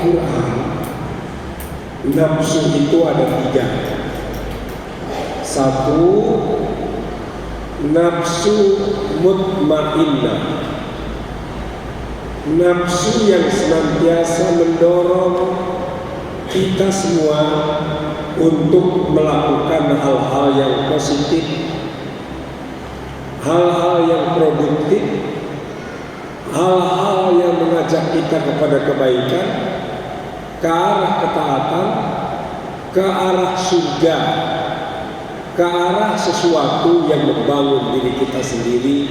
Al-Quran, nafsu itu ada 3. Satu, nafsu mutmainnah, nafsu yang senantiasa mendorong kita semua untuk melakukan hal-hal yang positif, hal-hal yang produktif, hal-hal yang mengajak kita kepada kebaikan, ke arah ketaatan, ke arah surga, ke arah sesuatu yang membangun diri kita sendiri.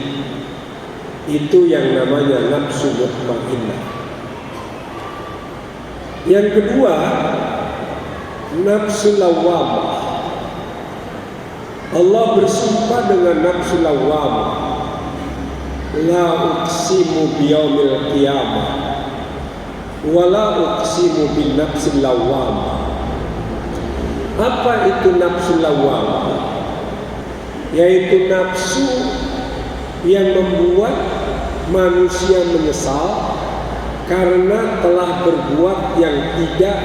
Itu yang namanya nafsu mutmainnah. Yang kedua, nafsu lawwamah. Allah bersumpah dengan nafsu lawwamah, la uqsimu biyaumil qiyamah wa la uqsimu bin nafsil lawwamah. Apa itu nafsu lawwamah? Yaitu nafsu yang membuat manusia menyesal karena telah berbuat yang tidak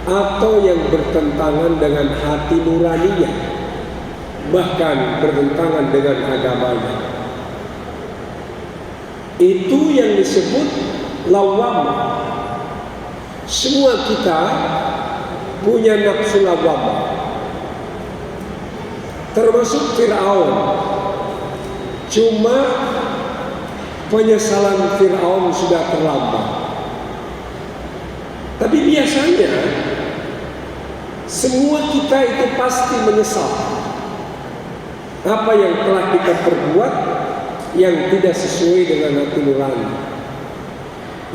atau yang bertentangan dengan hati nuraninya, bahkan bertentangan dengan agamanya. Itu yang disebut lawwamah. Semua kita punya nafsu lawwamah, termasuk Fir'aun. Cuma penyesalan Fir'aun sudah terlambat. Tapi biasanya semua kita itu pasti menyesal apa yang telah kita perbuat yang tidak sesuai dengan hati nurani.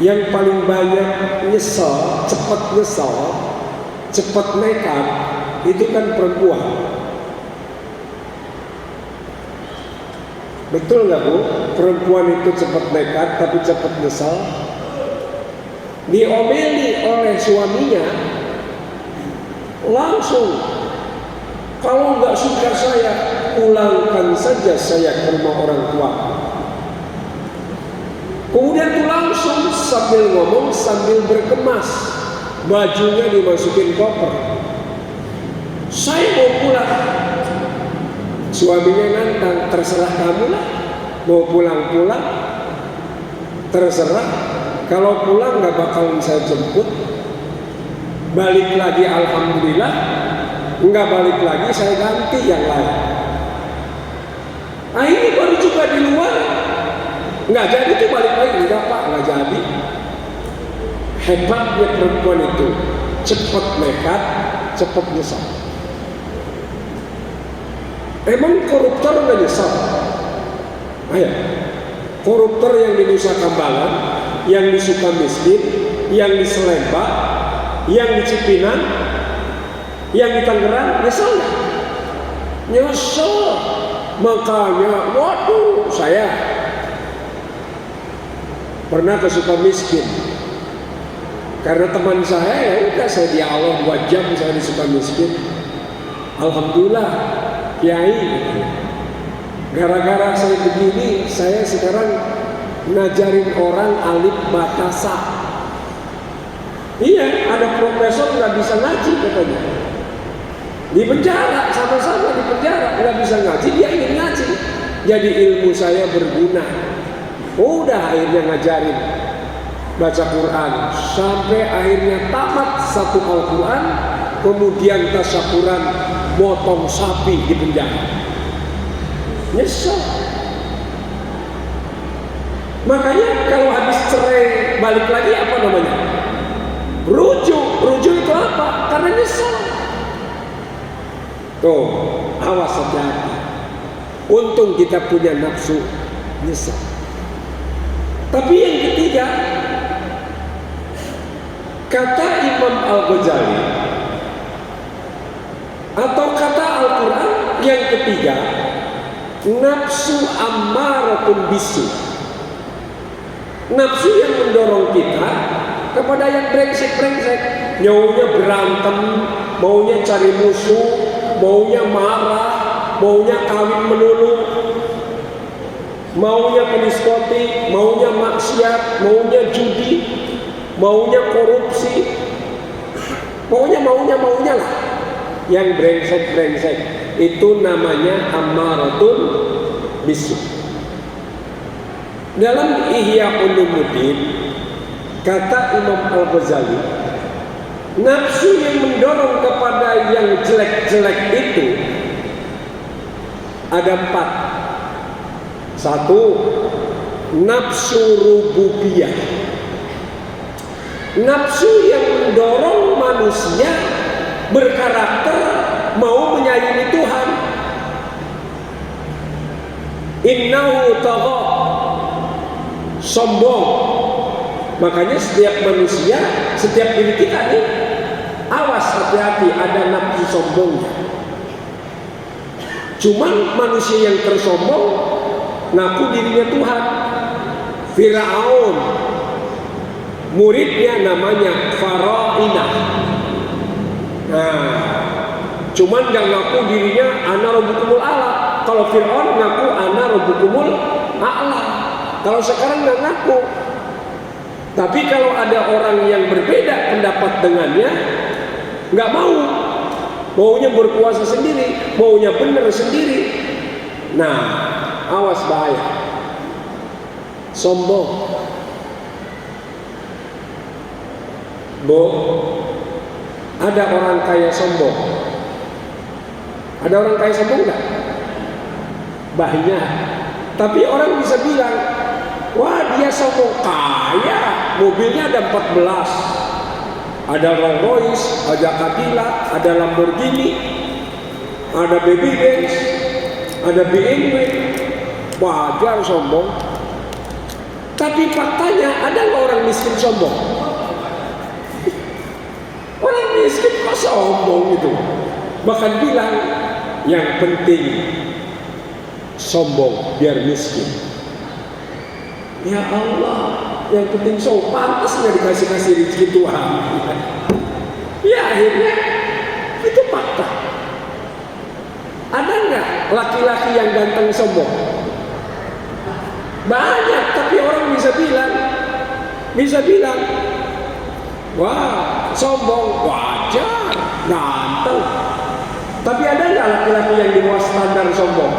Yang paling banyak nyesal, cepat nekat, itu kan perempuan. Betul nggak Bu? Perempuan itu cepat nekat tapi cepat nyesal. Diomeli oleh suaminya, langsung, kalau nggak suka saya, pulangkan saja saya ke rumah orang tua. Kemudian tuh langsung sambil ngomong sambil berkemas, bajunya dimasukin koper. Saya mau pulang. Suaminya nantang, terserah kamu lah, mau pulang, terserah. Kalau pulang nggak bakalan saya jemput, balik lagi alhamdulillah, nggak balik lagi saya ganti yang lain. Nah ini baru juga di luar, nggak jadi tuh balik lagi, enggak Pak, nggak jadi. Hebatnya perempuan itu, cepat nekat, cepat nyesal. Emang koruptor nggak nyesal? Ayo, koruptor yang di Nusa Kambangan, yang di Sukamiskin, yang di Selemba, yang di Cipinang, yang di Tangerang, nyesal nggak? Nyesal. Makanya, waduh, saya pernah ke Sukamiskin karena teman saya, ya udah saya dialog 2 jam saya di Sukamiskin. Alhamdulillah. Kiai, gara-gara saya begini, saya sekarang ngajarin orang alif batasa. Iya, ada profesor nggak bisa ngaji katanya, di penjara, sama-sama di penjara, nggak bisa ngaji, dia ingin ngaji. Jadi ilmu saya berguna. Udah akhirnya ngajarin baca Quran sampai akhirnya tamat 1 Al-Quran, kemudian tasyakuran motong sapi di penjara. Nyesel. Makanya kalau habis cerai balik lagi apa namanya? Rujuk. Rujuk itu apa? Karena nyesel. Tuh, awas hati-hati. Untung kita punya nafsu nyesel. Tapi yang ketiga, kata Imam Al-Ghazali atau kata Al-Quran yang ketiga, nafsu ammaratun bisu. Nafsu yang mendorong kita kepada yang brengsek-brengsek, maunya berantem, maunya cari musuh, maunya marah, maunya kawin melulu, maunya ke diskotik, maunya maksiat, maunya judi, maunya korupsi, maunya lah. Yang brengsek itu namanya ammaratun bisu. Dalam Ihya Ulumuddin kata Imam Al-Ghazali, nafsu yang mendorong kepada yang jelek-jelek itu ada 4. 1. Nafsu rububiyah. Nafsu yang mendorong manusia berkarakter mau menyayangi Tuhan. Innahu tagha, sombong. Makanya setiap manusia, setiap diri kita nih, awas, hati-hati, ada nafsu sombongnya. Cuman manusia yang tersombong ngaku dirinya Tuhan. Firaun, muridnya namanya Farainah. Nah, cuman gak ngaku dirinya ana rabbukumul a'la. Kalau Fir'aun ngaku ana rabbukumul a'la. Kalau sekarang gak ngaku. Tapi kalau ada orang yang berbeda pendapat dengannya, gak mau, maunya berkuasa sendiri, maunya benar sendiri. Nah, awas, bahaya. Sombong. Ada orang kaya sombong. Ada orang kaya sombong enggak? Banyak. Tapi orang bisa bilang, wah dia sombong, kaya, mobilnya ada 14. Ada Rolls Royce, ada Cadillac, ada Lamborghini, ada Baby Benz, ada BMW. Wajar sombong. Tapi faktanya ada nggak orang miskin sombong? Orang miskin kok sombong gitu. Bahkan bilang yang penting sombong biar miskin. Ya Allah, yang penting sombong, pantas nggak dikasih rezeki Tuhan. Ya akhirnya itu fakta. Ada nggak laki-laki yang ganteng sombong? Banyak, tapi orang bisa bilang, wah sombong, wajar, ganteng. Tapi ada nggak laki-laki yang di bawah standar sombong?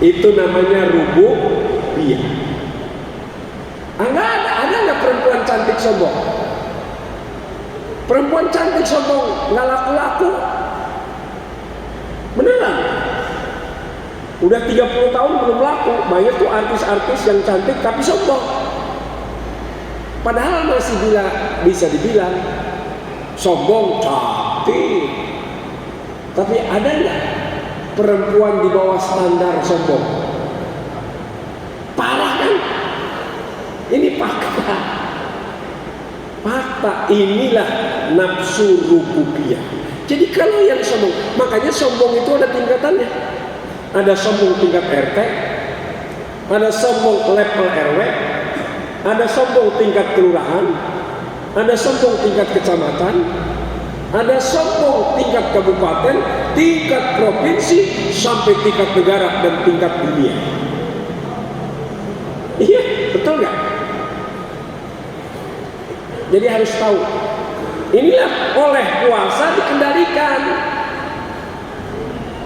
Itu namanya rububiyah. Nggak ada nggak perempuan cantik sombong? Perempuan cantik sombong, nggak laku-laku. Beneran? Udah 30 tahun belum laku. Banyak tuh artis-artis yang cantik tapi sombong. Padahal masih bisa dibilang sombong, cantik. Tapi ada nggak perempuan di bawah standar sombong? Parah kan? Ini fakta. Fakta, inilah nafsu rububiyah. Jadi kalau yang sombong, makanya sombong itu ada tingkatannya. Ada sombong tingkat RT, ada sombong level RW, ada sombong tingkat kelurahan, ada sombong tingkat kecamatan, ada sombong tingkat kabupaten, tingkat provinsi, sampai tingkat negara dan tingkat dunia. Iya, betul nggak? Jadi harus tahu. Inilah oleh puasa dikendalikan.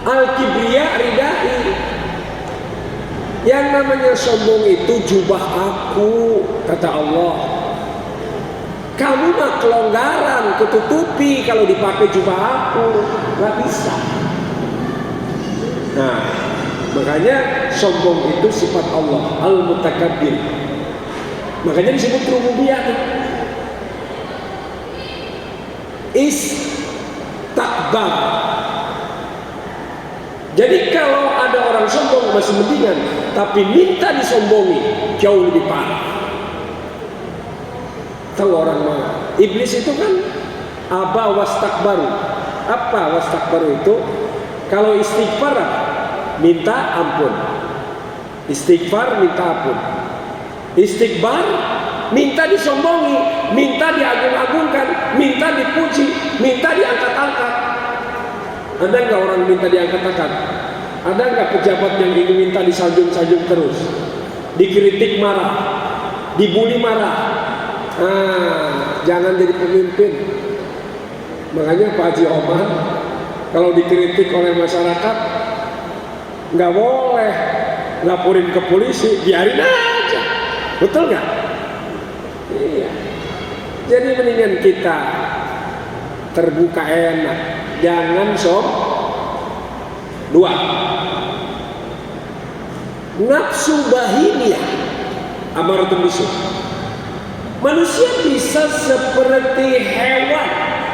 Al-kibriya ridai. Yang namanya sombong itu jubah aku, kata Allah. Kamu mah kelonggaran, ketutupi kalau dipakai jubah aku, nggak bisa. Nah, makanya sombong itu sifat Allah, al-mutakabbir. Makanya disebut rububiyah. Istakbar. Jadi kalau ada orang sombong masih mendingan, tapi minta disombongi jauh lebih parah. Tahu orang mana? Iblis itu kan aba wastakbaru. Apa wastakbaru itu? Kalau istighfar minta ampun. Istighfar minta ampun. Istikbar minta disombongi, minta diagung-agungkan, minta dipuji, minta diangkat-angkat. Ada nggak orang minta diangkat-angkat? Ada nggak pejabat yang ingin minta disanjung-sanjung terus? dikritik marah, dibully marah. Jangan jadi pemimpin. Makanya Pak Haji Omar kalau dikritik oleh masyarakat nggak boleh laporin ke polisi, biarin aja. Betul nggak? Iya. Jadi mendingan kita terbuka enak, jangan sok. Dua, nafsu bahimiyah amaratun bisu. Manusia bisa seperti hewan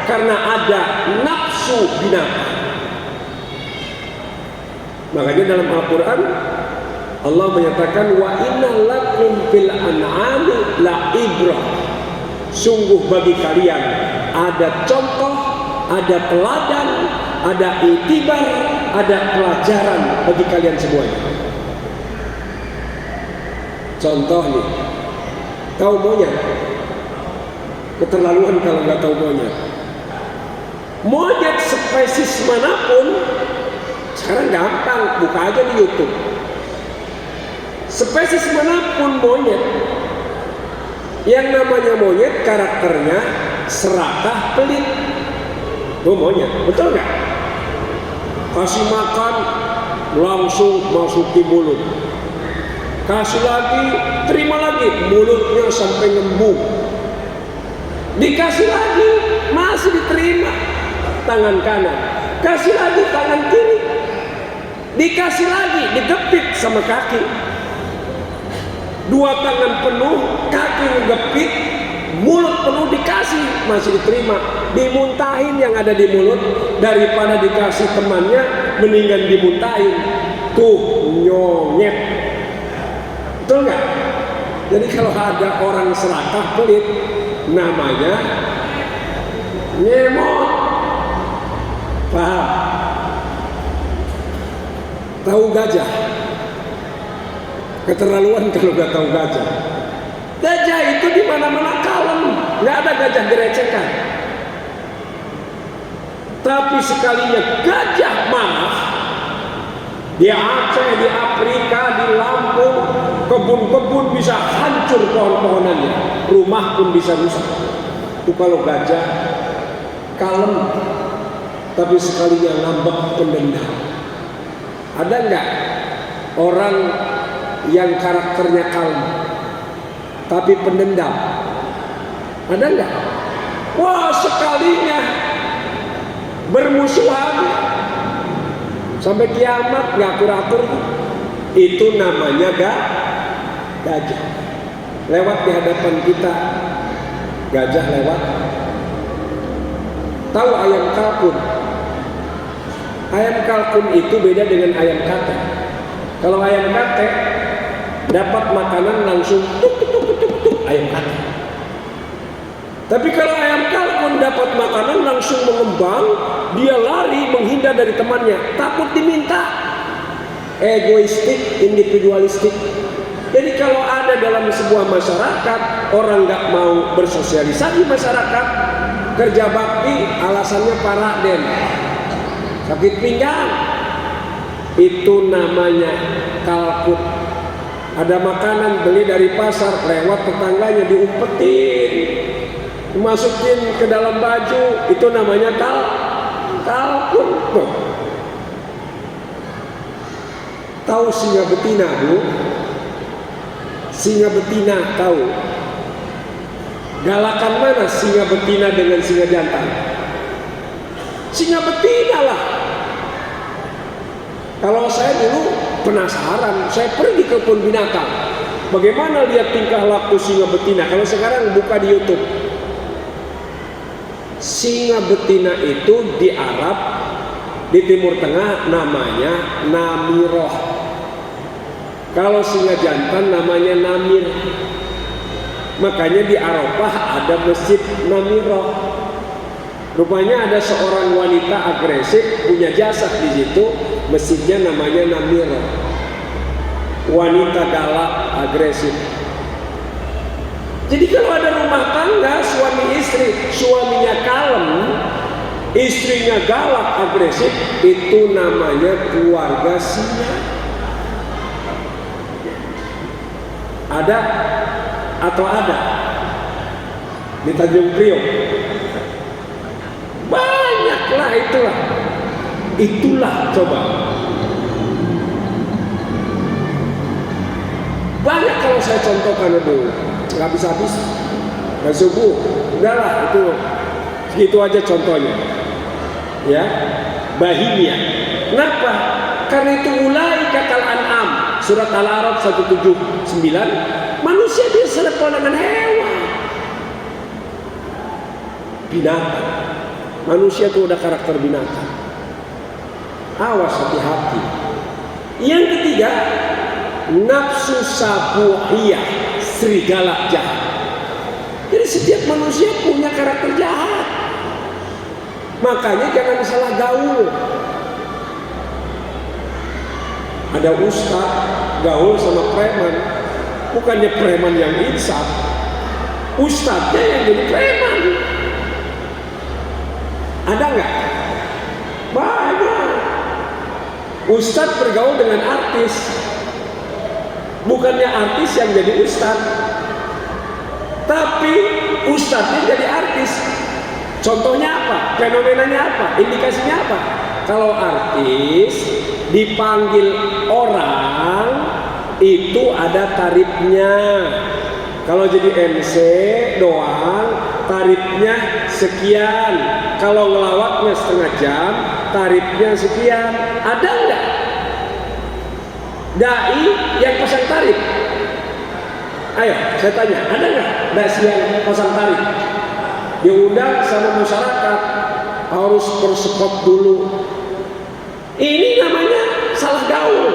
karena ada nafsu binatang. Makanya dalam Al-Quran Allah menyatakan wa inna lakum fil an'ami la ibrah. Sungguh bagi kalian ada contoh, ada teladan, ada itibar, ada pelajaran bagi kalian semuanya. Contoh nih, tahu monyet? Keterlaluan kalau nggak tahu monyet. Monyet spesies manapun sekarang gampang, buka aja di YouTube. Spesies manapun monyet, yang namanya monyet karakternya serakah, pelit. Itu monyet, betul nggak? Kasih makan langsung masuki mulut, kasih lagi, terima lagi, mulutnya sampai ngembung. Dikasih lagi, masih diterima, tangan kanan. Kasih lagi, tangan kiri. Dikasih lagi, digepit sama kaki. Dua tangan penuh, kaki ngegepit, mulut penuh dikasih, masih diterima. Dimuntahin yang ada di mulut daripada dikasih temannya, mendingan dimuntahin. Tuh nyonyet. Betul nggak? Jadi kalau ada orang serakah pelit, namanya nyemot. Paham? Tahu gajah? Keterlaluan kalau nggak tahu gajah. Gajah itu di mana-mana kalem, nggak ada gajah gerecekan. Tapi sekalinya gajah marah, di Aceh, di Afrika, di Lampung, kebun-kebun bisa hancur pohon-pohonannya, rumah pun bisa rusak. Itu kalau gajah kalem, tapi sekalinya ngambek pendendam. Ada nggak orang yang karakternya kalem tapi pendendam? Ada nggak? Wah, sekalinya bermusuhan sampai kiamat nggak akur-akur. Itu namanya gajah. Lewat di hadapan kita, gajah lewat. Tahu ayam kalkun? Ayam kalkun itu beda dengan ayam katek. Kalau ayam katek dapat makanan langsung tuk tuk tuk tuk tuk, ayam katek. Tapi kalau ayam kalkun dapat makanan langsung mengembang, dia lari menghindar dari temannya, takut diminta. Egoistik, individualistik. Jadi kalau ada dalam sebuah masyarakat orang nggak mau bersosialisasi masyarakat, kerja bakti, alasannya Pak Raden sakit pinggang, itu namanya kalkun. Ada makanan beli dari pasar, lewat tetangganya diumpetin, dimasukin ke dalam baju, itu namanya kalkun. Tahu singa betina, Bu? Singa betina tahu? Galakan mana singa betina dengan singa jantan? Singa betina lah. Kalau saya dulu penasaran, saya pergi ke kebun binatang. Bagaimana lihat tingkah laku singa betina? Kalau sekarang buka di YouTube. Singa betina itu di Arab, di Timur Tengah namanya namiroh. Kalau singa jantan namanya namir. Makanya di Arafah ada masjid namiroh. Rupanya ada seorang wanita agresif punya jasad di situ, masjidnya namanya namiroh. Wanita galak, agresif. Jadi kalau ada rumah tangga suami istri, suaminya kalem, istrinya galak, agresif, itu namanya keluarga singa. Ada atau ada di Tanjung Priok? Banyaklah itulah coba. Banyak kalau saya contohkan itu nggak bisa habis. Dan subuh, udahlah itu segitu aja contohnya. Ya, bahimia. Kenapa? Karena itu ulai kakal an'am. Surat Al-A'raf 179. Manusia dia serupa dengan hewan. Binatang. Manusia itu udah karakter binatang. Awas, hati-hati. Yang ketiga, nafsu sabuhiyah, serigala jahat. Jadi setiap manusia punya karakter jahat. Makanya jangan salah gaul. Ada ustaz gaul sama preman, bukannya preman yang insaf, ustaznya yang jadi preman. Ada nggak? Banyak. Ustaz bergaul dengan artis, bukannya artis yang jadi ustaz, tapi ustaznya jadi artis. Contohnya apa? Fenomenanya apa? Indikasinya apa? Kalau artis dipanggil orang itu ada tarifnya. Kalau jadi MC doang tarifnya sekian. Kalau ngelawaknya setengah jam tarifnya sekian. Ada nggak dai yang pasang tarif? Ayo saya tanya, ada nggak dai yang pasang tarif? Diundang sama masyarakat harus bersekop dulu. Ini namanya salah gaul.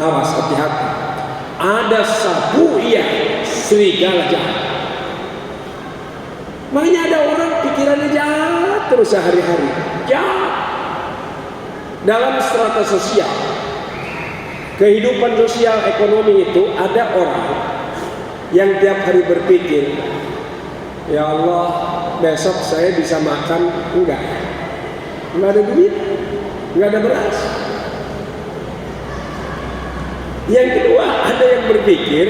Awas, hati-hati. Ada sabuhiyah, serigala jahat. Makanya ada orang pikirannya jahat terus sehari-hari. Jahat. Dalam strata sosial, kehidupan sosial ekonomi itu ada orang yang tiap hari berpikir, ya Allah, besok saya bisa makan enggak ada duit, enggak ada beras. Yang kedua, ada yang berpikir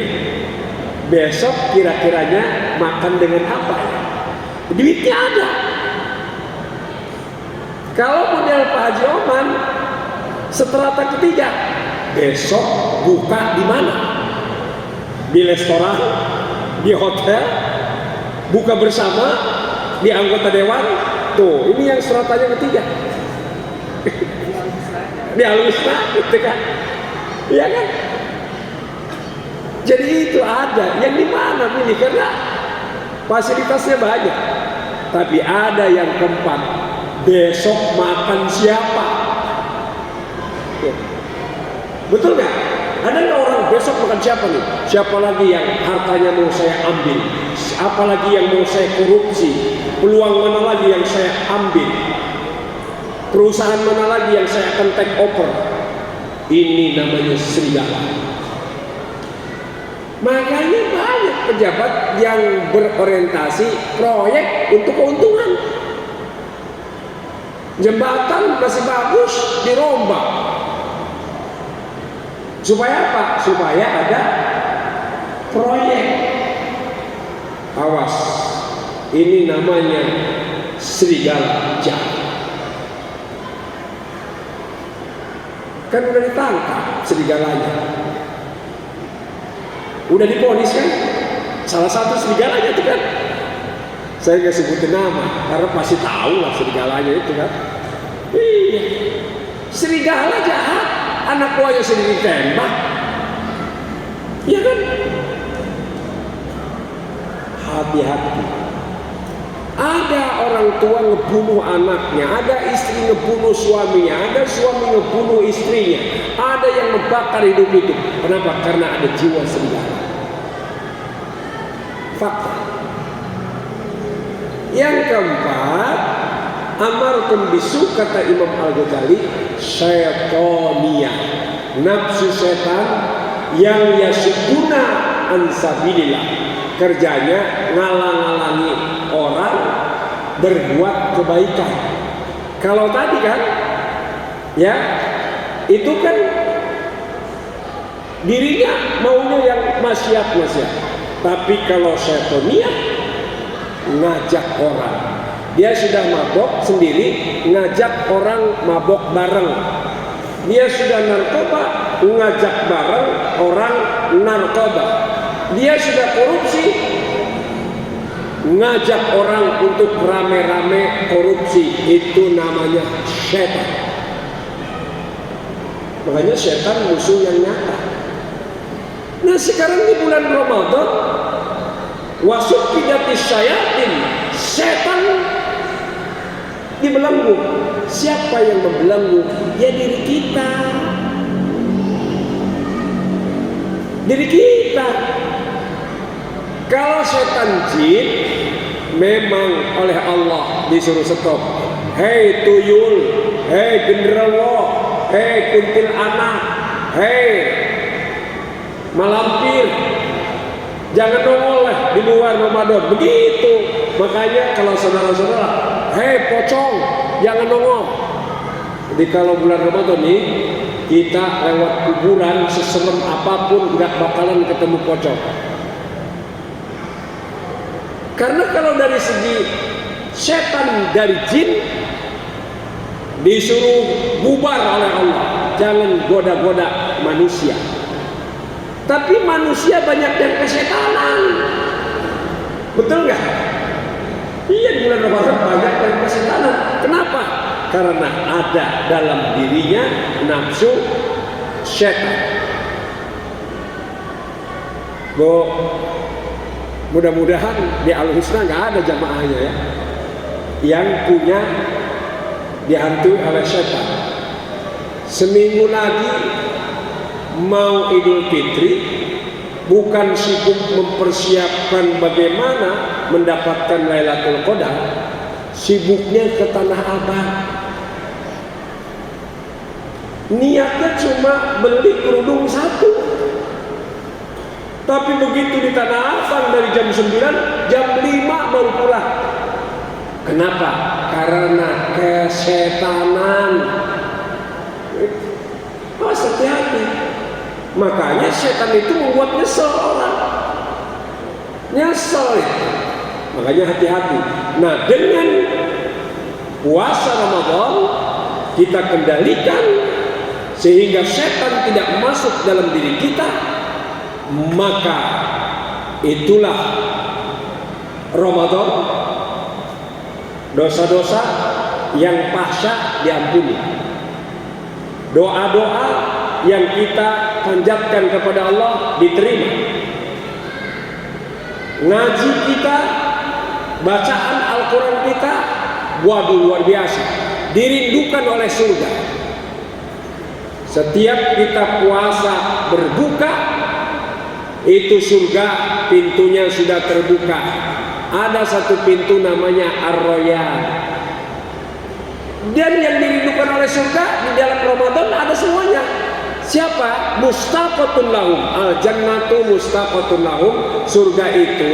besok kira-kiranya makan dengan apa ya? Duitnya ada. Kalau model Pak Haji Oman, strata ketiga, besok buka di mana? Di restoran, di hotel, buka bersama, di anggota dewan. Tuh, ini yang stratanya ketiga. Di Al-Wisma, gitu kan? Iya kan? Jadi itu ada. Yang di mana pilih? Karena fasilitasnya banyak. Tapi ada yang keempat, besok makan siapa? Betul nggak? Ada nggak orang besok makan siapa nih? Siapa lagi yang hartanya mau saya ambil? Apalagi yang mau saya korupsi? Peluang mana lagi yang saya ambil? Perusahaan mana lagi yang saya akan take over? Ini namanya serigala. Makanya banyak pejabat yang berorientasi proyek untuk keuntungan. Jembatan masih bagus dirombak. Supaya apa? Supaya ada proyek. Awas, ini namanya serigala jahat. Kan udah ditangkap serigalanya, udah diponis kan? Salah satu serigalanya itu kan. Saya nggak sebutin nama karena pasti tahu lah serigalanya itu kan. Iya, serigala jahat. Anak buahnya sendiri tembak, ya kan? Hati-hati. Ada orang tua ngebunuh anaknya, ada istri ngebunuh suaminya, ada suami ngebunuh istrinya, ada yang membakar hidup itu. Kenapa? Karena ada jiwa serigala. Fakta. Yang keempat, amartum bisu, kata Imam Al-Ghazali, syaitoniyah, nafsu setan yang yasuduna ansabilillah, kerjanya ngalang-ngalangi orang berbuat kebaikan. Kalau tadi kan, ya itu kan dirinya maunya yang maksiat. Tapi kalau syaitoniyah, ngajak orang. Dia sudah mabok sendiri, ngajak orang mabok bareng. Dia sudah narkoba, ngajak bareng orang narkoba. Dia sudah korupsi, ngajak orang untuk rame-rame korupsi. Itu namanya setan. Makanya setan musuh yang nyata. Nah sekarang di bulan Ramadan, wasuffidatis syayatin, setan dibelenggu. Siapa yang membelenggu? Ya diri kita. Diri kita. Kalau setan jin, memang oleh Allah disuruh stop. Hei tuyul, hei genderuwo, hei kuntil anak, hei malampir, jangan nongol di luar Ramadan. Begitu. Makanya kalau saudara-saudara, hei pocong, jangan nongol. Jadi kalau bulan Ramadan nih, kita lewat kuburan seserem apapun nggak bakalan ketemu pocong. Karena kalau dari segi setan dari jin disuruh bubar oleh Allah, jangan goda-goda manusia. Tapi manusia banyak yang kesetanan, betul nggak? Iya, di bulan Ramadan banyak yang kesetanan. Kenapa? Karena ada dalam dirinya nafsu setan. Mudah-mudahan di Al-Husna nggak ada jamaahnya ya yang punya dihantui oleh setan. Seminggu lagi mau Idul Fitri, bukan sibuk mempersiapkan bagaimana mendapatkan Lailatul Qadar, sibuknya ke Tanah Abang. Niatnya cuma beli kerudung satu. Tapi begitu di Tanah Abang dari jam 9, jam 5 baru pulang. Kenapa? Karena kesetanan. Hati-hati. Makanya setan itu membuat nyesel orang. Nyesel itu. Makanya hati-hati. Nah, dengan puasa Ramadan kita kendalikan sehingga setan tidak masuk dalam diri kita, maka itulah Ramadan. Dosa-dosa yang pahsyat diampuni. Doa-doa yang kita panjatkan kepada Allah diterima. Ngaji kita, bacaan Al-Quran kita, waduh luar biasa, dirindukan oleh surga. Setiap kita puasa berbuka, itu surga pintunya sudah terbuka. Ada satu pintu namanya Ar-Royan. Dan yang dirindukan oleh surga di dalam Ramadan ada semuanya. Siapa? Mustaqatun lahum. Al-jannatu mustaqatun lahum. Surga itu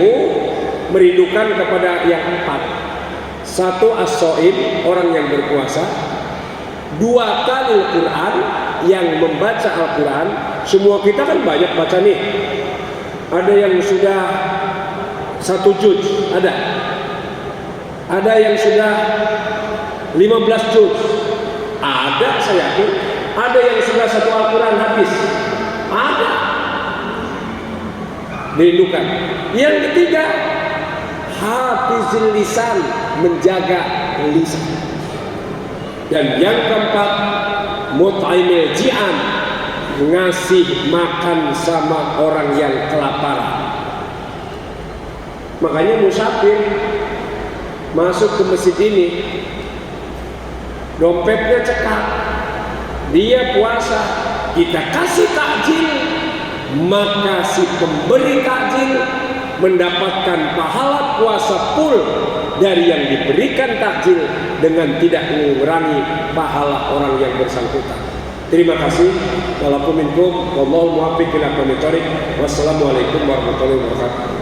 merindukan kepada yang 4. 1 as-shaim, orang yang berpuasa. 2 talil Quran, yang membaca Al-Quran. Semua kita kan banyak baca nih. Ada yang sudah 1 juz, ada yang sudah 15 juz, ada, saya yakin ada yang sudah 1 Al-Quran habis, ada. Dirindukan. Yang ketiga, hafizil lisan, menjaga lisan. Dan yang keempat, mut'imil ji'an, ngasih makan sama orang yang kelaparan. Makanya musafir masuk ke masjid ini, dompetnya cekak, dia puasa, kita kasih takjil, maka si pemberi takjil mendapatkan pahala puasa full dari yang diberikan takjil dengan tidak mengurangi pahala orang yang bersangkutan. Terima kasih. Walaupun minkum, wallahu muwaffiq ila aqwamit thoriq. Wassalamualaikum warahmatullahi wabarakatuh.